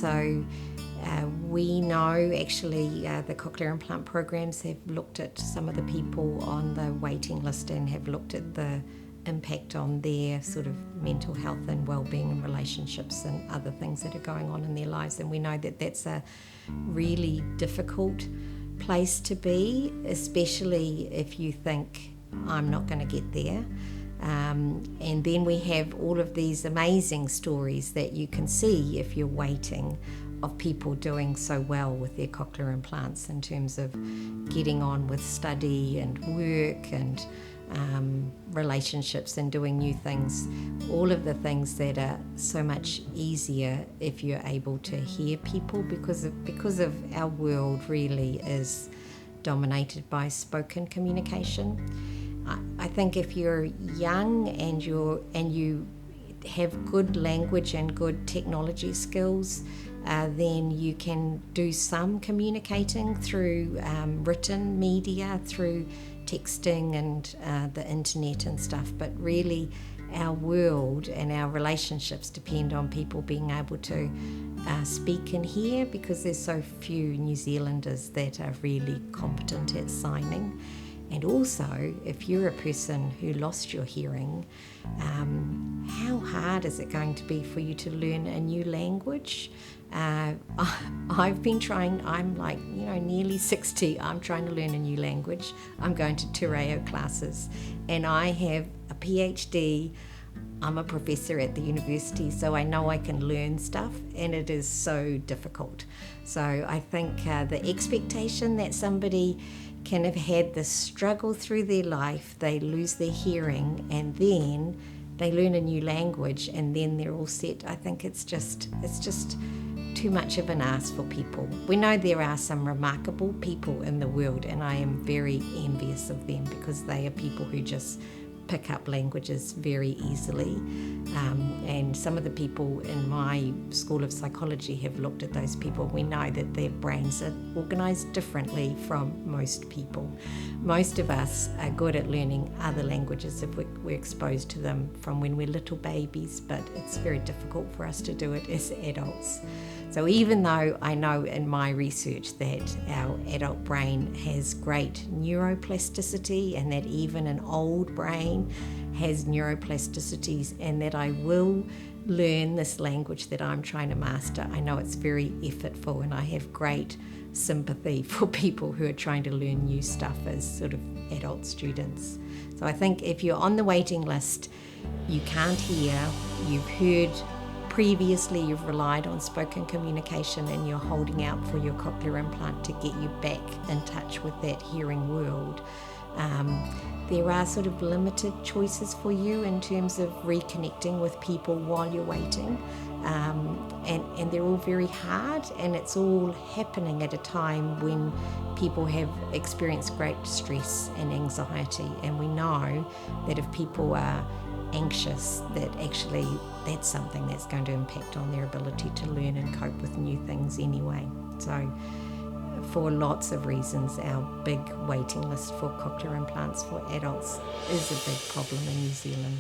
So we know actually the Cochlear Implant programs have looked at some of the people on the waiting list and have looked at the impact on their sort of mental health and well-being and relationships and other things that are going on in their lives. And we know that that's a really difficult place to be, especially if you think, I'm not going to get there. And then we have all of these amazing stories that you can see if you're waiting, of people doing so well with their cochlear implants in terms of getting on with study and work and relationships and doing new things, all of the things that are so much easier if you're able to hear people, because of our world really is dominated by spoken communication. I think if you're young and you have good language and good technology skills, then you can do some communicating through written media, through texting and the internet and stuff. But really, our world and our relationships depend on people being able to speak and hear, because there's so few New Zealanders that are really competent at signing. And also, if you're a person who lost your hearing, how hard is it going to be for you to learn a new language? I've been trying, I'm like, nearly 60, I'm trying to learn a new language. I'm going to te reo classes, and I have a PhD. I'm a professor at the university, so I know I can learn stuff, and it is so difficult. So I think the expectation that somebody can have had this struggle through their life, they lose their hearing, and then they learn a new language, and then they're all set. I think it's just too much of an ask for people. We know there are some remarkable people in the world, and I am very envious of them, because they are people who just pick up languages very easily. And some of the people in my School of Psychology have looked at those people. We know that their brains are organised differently from most people. Most of us are good at learning other languages if we're exposed to them from when we're little babies, but it's very difficult for us to do it as adults. So even though I know in my research that our adult brain has great neuroplasticity, and that even an old brain has neuroplasticities, and that I will learn this language that I'm trying to master, I know it's very effortful, and I have great sympathy for people who are trying to learn new stuff as sort of adult students. So I think if you're on the waiting list, you can't hear, you've heard previously, you've relied on spoken communication, and you're holding out for your cochlear implant to get you back in touch with that hearing world, there are sort of limited choices for you in terms of reconnecting with people while you're waiting, and they're all very hard, and it's all happening at a time when people have experienced great stress and anxiety. And we know that if people are anxious, that actually that's something that's going to impact on their ability to learn and cope with new things anyway. So for lots of reasons, our big waiting list for cochlear implants for adults is a big problem in New Zealand.